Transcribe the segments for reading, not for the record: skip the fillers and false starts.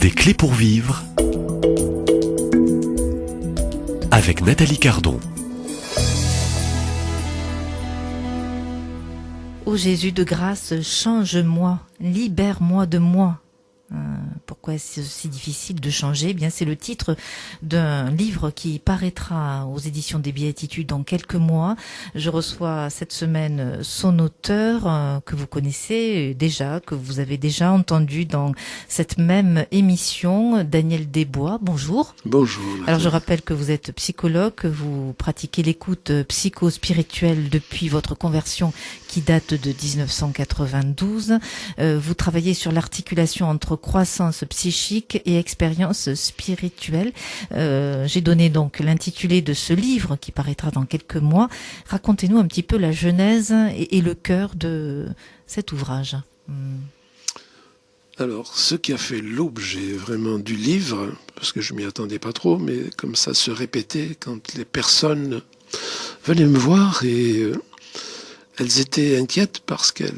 Des clés pour vivre avec Nathalie Cardon. Ô Jésus de grâce, change-moi, libère-moi de moi. Pourquoi est-ce si difficile de changer ? Eh bien, c'est le titre d'un livre qui paraîtra aux éditions des Béatitudes dans quelques mois. Je reçois cette semaine son auteur, que vous connaissez déjà, que vous avez déjà entendu dans cette même émission, Daniel Desbois. Bonjour. Bonjour. Alors, je rappelle que vous êtes psychologue, que vous pratiquez l'écoute psycho-spirituelle depuis votre conversion qui date de 1992. Vous travaillez sur l'articulation entre croissance psychique et expérience spirituelle. J'ai donné donc l'intitulé de ce livre qui paraîtra dans quelques mois. Racontez-nous un petit peu la genèse et le cœur de cet ouvrage. Alors, ce qui a fait l'objet vraiment du livre, parce que je m'y attendais pas trop, mais comme ça se répétait quand les personnes venaient me voir et elles étaient inquiètes parce qu'elles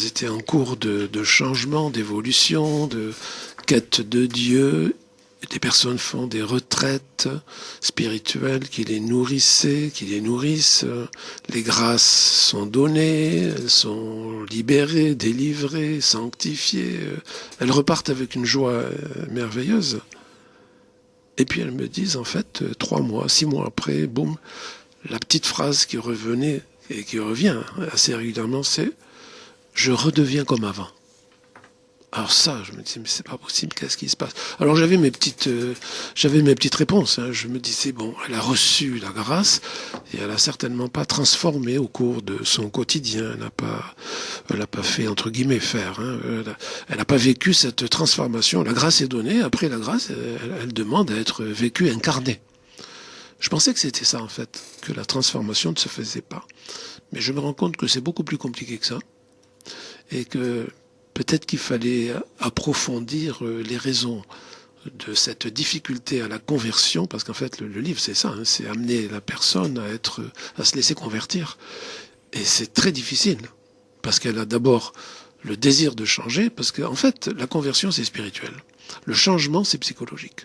étaient en cours de changement, d'évolution, de quête de Dieu. Des personnes font des retraites spirituelles qui les nourrissaient, qui les nourrissent. Les grâces sont données, elles sont libérées, délivrées, sanctifiées. Elles repartent avec une joie merveilleuse. Et puis elles me disent, en fait, 3 mois, 6 mois après, boum, la petite phrase qui revenait et qui revient assez régulièrement, c'est « je redeviens comme avant ». Alors ça, je me disais, mais c'est pas possible, qu'est-ce qui se passe? Alors j'avais mes petites réponses, hein. Je me disais, bon, elle a reçu la grâce, et elle a certainement pas transformé au cours de son quotidien, elle n'a pas fait, entre guillemets, faire, hein. Elle n'a pas vécu cette transformation. La grâce est donnée, après la grâce, elle demande à être vécue, incarnée. Je pensais que c'était ça, en fait, que la transformation ne se faisait pas. Mais je me rends compte que c'est beaucoup plus compliqué que ça, et que peut-être qu'il fallait approfondir les raisons de cette difficulté à la conversion, parce qu'en fait, le livre, c'est ça, hein, c'est amener la personne à se laisser convertir. Et c'est très difficile, parce qu'elle a d'abord le désir de changer, parce qu'en fait, la conversion, c'est spirituel. Le changement, c'est psychologique.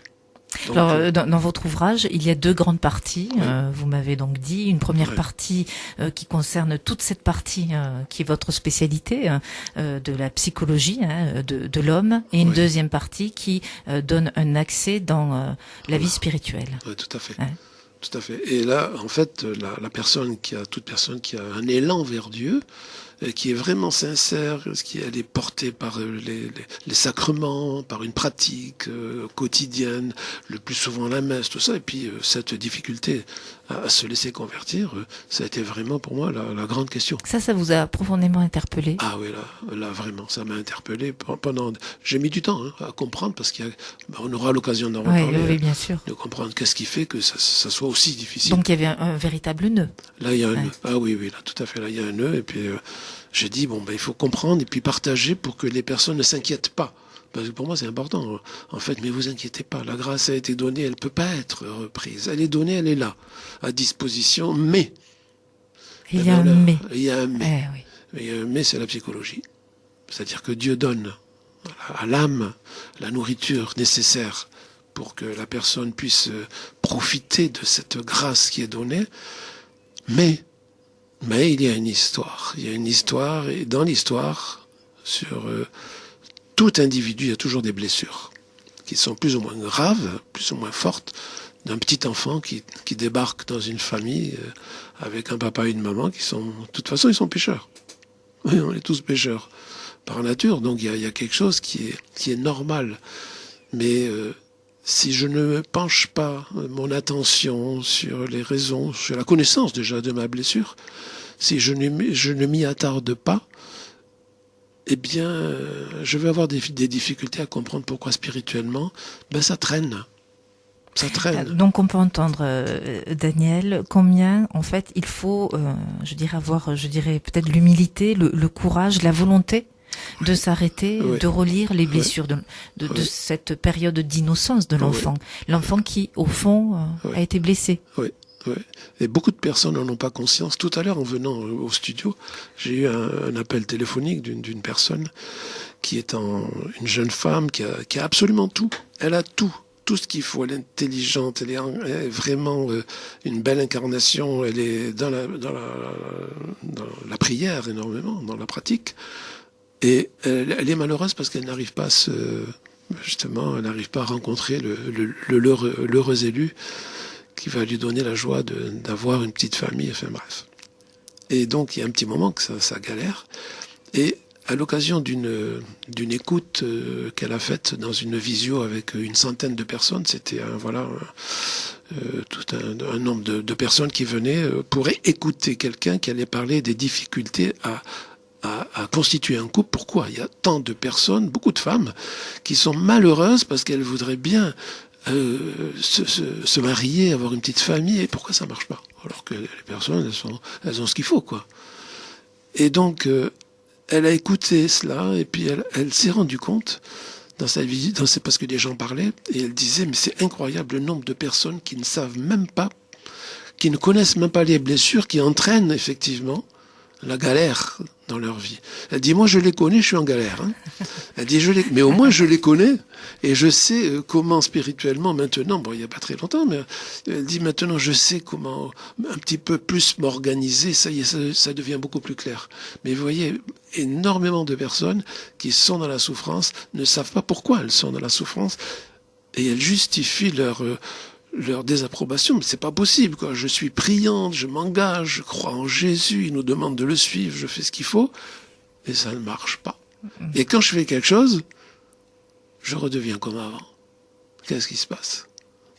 Donc, alors, dans votre ouvrage, il y a 2 grandes parties. Oui. Vous m'avez donc dit une première partie qui concerne toute cette partie qui est votre spécialité de la psychologie de l'homme, et une deuxième partie qui donne un accès dans la vie spirituelle. Oui, tout à fait. Ouais. Tout à fait. Et là, en fait, toute personne qui a un élan vers Dieu, qui est vraiment sincère, elle est portée par les sacrements, par une pratique quotidienne, le plus souvent la messe, tout ça, et puis cette difficulté à se laisser convertir, ça a été vraiment pour moi la grande question. Ça vous a profondément interpellé? Ah oui, là vraiment, ça m'a interpellé pendant. J'ai mis du temps à comprendre, parce on aura l'occasion d'en reparler. Oui, bien sûr. De comprendre qu'est-ce qui fait que ça soit aussi difficile. Donc il y avait un véritable nœud. Là, il y a un nœud. Ah oui, là, tout à fait. Là, il y a un nœud. Et puis, j'ai dit, il faut comprendre et puis partager pour que les personnes ne s'inquiètent pas. Parce que pour moi, c'est important. En fait, mais vous inquiétez pas. La grâce a été donnée, elle peut pas être reprise. Elle est donnée, elle est là, à disposition. Mais. Il y a un mais. Il y a un mais. Oui. Il y a un mais, c'est la psychologie. C'est-à-dire que Dieu donne à l'âme la nourriture nécessaire pour que la personne puisse profiter de cette grâce qui est donnée. Mais il y a une histoire. Il y a une histoire, et dans l'histoire, sur tout individu, il y a toujours des blessures qui sont plus ou moins graves, plus ou moins fortes, d'un petit enfant qui débarque dans une famille avec un papa et une maman qui sont, de toute façon, ils sont pécheurs. Oui, on est tous pécheurs par nature, donc il y a quelque chose qui est normal. Mais si je ne penche pas mon attention sur les raisons, sur la connaissance déjà de ma blessure, si je ne m'y attarde pas, eh bien, je vais avoir des difficultés à comprendre pourquoi spirituellement, ça traîne. Ça traîne. Donc on peut entendre, Daniel, combien en fait il faut, avoir peut-être l'humilité, le courage, la volonté de s'arrêter, de relire les blessures de cette période d'innocence de l'enfant. L'enfant qui, au fond, a été blessé. Oui, Ouais. Et beaucoup de personnes n'en ont pas conscience. Tout à l'heure, en venant au studio, j'ai eu un appel téléphonique d'une personne qui est une jeune femme qui a absolument tout. Elle a tout ce qu'il faut. Elle est intelligente, elle est vraiment une belle incarnation. Elle est dans la prière énormément, dans la pratique. Et elle est malheureuse parce qu'elle n'arrive pas justement, elle n'arrive pas à rencontrer l'heureux élu qui va lui donner la joie d'avoir une petite famille, enfin bref. Et donc il y a un petit moment que ça galère. Et à l'occasion d'une écoute qu'elle a faite dans une visio avec une centaine de personnes, c'était tout un nombre de personnes qui venaient pour écouter quelqu'un qui allait parler des difficultés à constituer un couple. Pourquoi il y a tant de personnes, beaucoup de femmes, qui sont malheureuses parce qu'elles voudraient bien se marier, avoir une petite famille, et pourquoi ça marche pas? Alors que les personnes, elles ont ce qu'il faut, quoi. Et donc, elle a écouté cela, et puis elle s'est rendue compte, dans sa visite, c'est parce que des gens parlaient, et elle disait, mais c'est incroyable le nombre de personnes qui ne savent même pas, qui ne connaissent même pas les blessures qui entraînent effectivement la galère dans leur vie. Elle dit, moi je les connais, je suis en galère. Hein. Elle dit, mais au moins je les connais et je sais comment spirituellement maintenant, bon il n'y a pas très longtemps, mais elle dit maintenant je sais comment un petit peu plus m'organiser, ça y est, ça devient beaucoup plus clair. Mais vous voyez, énormément de personnes qui sont dans la souffrance ne savent pas pourquoi elles sont dans la souffrance et elles justifient leur désapprobation, mais c'est pas possible, quoi. Je suis priante, je m'engage, je crois en Jésus, il nous demande de le suivre, je fais ce qu'il faut, et ça ne marche pas. Et quand je fais quelque chose, je redeviens comme avant. Qu'est-ce qui se passe?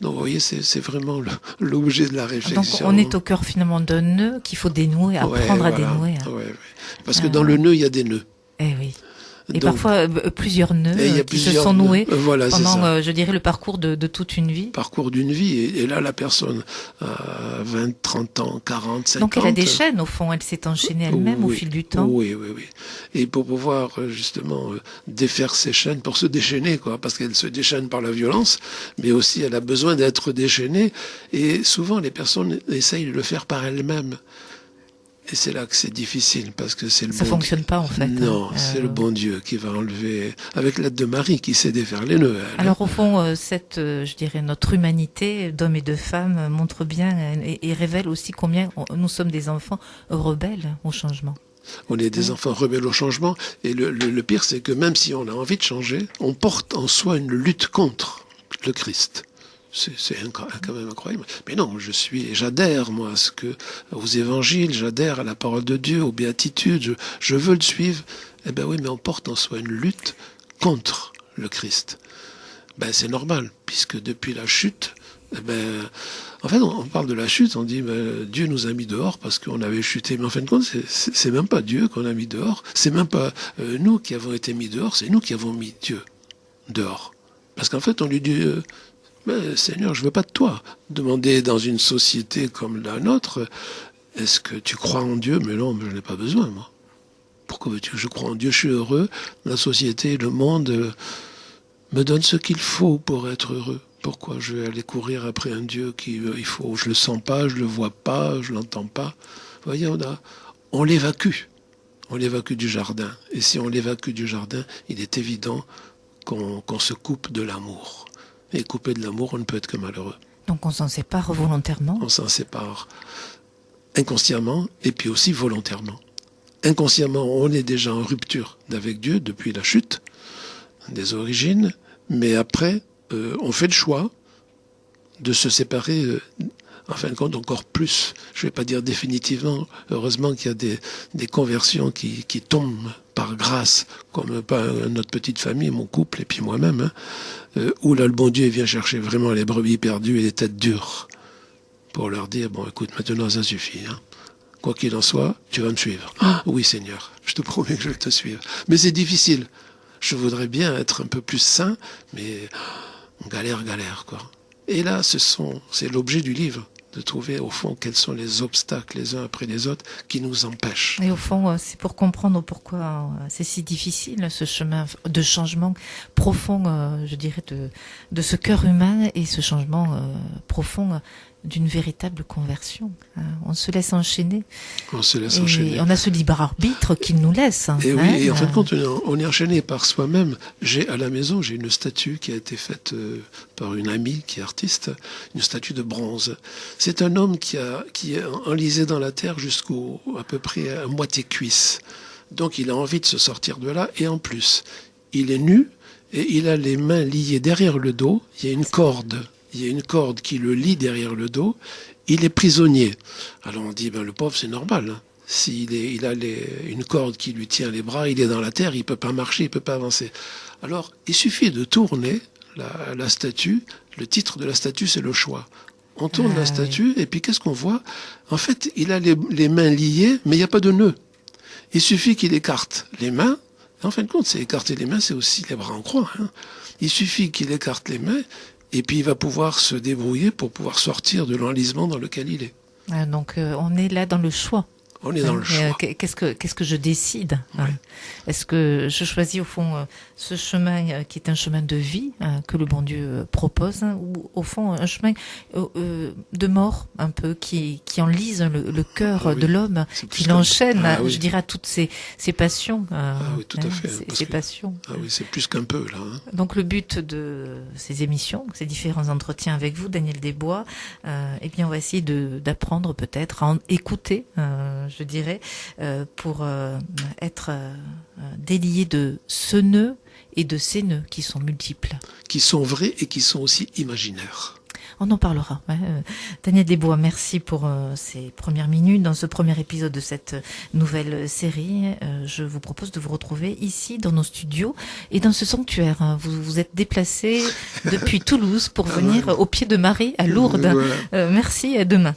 Donc vous voyez, c'est vraiment l'objet de la réflexion. Donc on est au cœur finalement d'un nœud qu'il faut dénouer, apprendre à dénouer. Ouais. Parce que dans le nœud, il y a des nœuds. Eh oui. Et donc, parfois plusieurs nœuds se sont noués pendant, je dirais, le parcours de toute une vie. Parcours d'une vie. Et là, la personne a 20, 30 ans, 40, 50. Donc elle a des chaînes, au fond. Elle s'est enchaînée elle-même au fil du temps. Oui. Et pour pouvoir, justement, défaire ces chaînes, pour se déchaîner, quoi, parce qu'elle se déchaîne par la violence, mais aussi elle a besoin d'être déchaînée. Et souvent, les personnes essayent de le faire par elles-mêmes. Et c'est là que c'est difficile, parce que c'est le Ça fonctionne pas, en fait. Non, c'est le bon Dieu qui va enlever, avec l'aide de Marie, qui sait défaire les nœuds. Alors, au fond, je dirais, notre humanité d'hommes et de femmes montre bien et révèle aussi combien nous sommes des enfants rebelles au changement. On est des enfants rebelles au changement, et le pire, c'est que même si on a envie de changer, on porte en soi une lutte contre le Christ. C'est quand même incroyable. Mais non, j'adhère, moi, aux évangiles, j'adhère à la parole de Dieu, aux béatitudes, je veux le suivre. Eh ben oui, mais on porte en soi une lutte contre le Christ. Ben, c'est normal, puisque depuis la chute, en fait, on parle de la chute, on dit, Dieu nous a mis dehors parce qu'on avait chuté. Mais en fin de compte, c'est même pas Dieu qu'on a mis dehors, c'est même pas nous qui avons été mis dehors, c'est nous qui avons mis Dieu dehors. Parce qu'en fait, on lui dit, Seigneur, je veux pas de toi. Demander dans une société comme la nôtre, est-ce que tu crois en Dieu? Mais non, je n'ai pas besoin, moi. Pourquoi veux-tu que je croie en Dieu? Je suis heureux. La société, le monde me donne ce qu'il faut pour être heureux. Pourquoi je vais aller courir après un Dieu je le sens pas, je le vois pas, je l'entends pas? Vous voyez, on l'évacue. On l'évacue du jardin. Et si on l'évacue du jardin, il est évident qu'on se coupe de l'amour. Et coupé de l'amour, on ne peut être que malheureux. Donc on s'en sépare volontairement? On s'en sépare inconsciemment et puis aussi volontairement. Inconsciemment, on est déjà en rupture avec Dieu depuis la chute des origines, mais après, on fait le choix de se séparer, en fin de compte, encore plus. Je ne vais pas dire définitivement, heureusement qu'il y a des conversions qui tombent par grâce, comme notre petite famille, mon couple et puis moi-même, où là le bon Dieu vient chercher vraiment les brebis perdues et les têtes dures pour leur dire, bon écoute, maintenant ça suffit, hein. Quoi qu'il en soit, tu vas me suivre. Ah oui Seigneur, je te promets que je vais te suivre. Mais c'est difficile. Je voudrais bien être un peu plus saint, mais on galère, quoi. Et là, c'est l'objet du livre, de trouver au fond quels sont les obstacles les uns après les autres qui nous empêchent. Et au fond, c'est pour comprendre pourquoi c'est si difficile ce chemin de changement profond, je dirais, de ce cœur humain et ce changement profond d'une véritable conversion. On se laisse enchaîner. On se laisse enchaîner. On a ce libre arbitre qu'il nous laisse. Et oui, et en fin de compte, on est enchaîné par soi-même. À la maison, j'ai une statue qui a été faite par une amie qui est artiste, une statue de bronze. C'est un homme qui est enlisé dans la terre jusqu'au à peu près à moitié cuisse. Donc il a envie de se sortir de là, et en plus, il est nu et il a les mains liées derrière le dos. Il y a une corde qui le lie derrière le dos. Il est prisonnier. Alors on dit, le pauvre, c'est normal. Hein. Il a une corde qui lui tient les bras, il est dans la terre, il peut pas marcher, il peut pas avancer. Alors il suffit de tourner la statue. Le titre de la statue, c'est le choix. On tourne la statue, et puis qu'est-ce qu'on voit? En fait, il a les mains liées, mais il n'y a pas de nœud. Il suffit qu'il écarte les mains. En fin de compte, c'est écarter les mains, c'est aussi les bras en croix. Hein. Il suffit qu'il écarte les mains, et puis il va pouvoir se débrouiller pour pouvoir sortir de l'enlisement dans lequel il est. Donc on est là dans le choix. On est dans le choix. Qu'est-ce que je décide? Ouais. Est-ce que je choisis au fond ce chemin qui est un chemin de vie que le bon Dieu propose, ou au fond un chemin de mort un peu qui enlise le cœur de l'homme, qui l'enchaîne, je dirais, à toutes ses passions. Oui, tout à fait. Ses passions. Ah oui, c'est plus qu'un peu là. Hein. Donc le but de ces émissions, ces différents entretiens avec vous, Daniel Desbois, eh bien on va essayer d'apprendre peut-être à écouter. Je dirais, pour être délié de ce nœud et de ces nœuds qui sont multiples. Qui sont vrais et qui sont aussi imaginaires. On en parlera. Daniel Desbois, merci pour ces premières minutes dans ce premier épisode de cette nouvelle série. Je vous propose de vous retrouver ici dans nos studios et dans ce sanctuaire. Vous vous êtes déplacé depuis Toulouse pour venir au pied de Marie à Lourdes. Merci et à demain.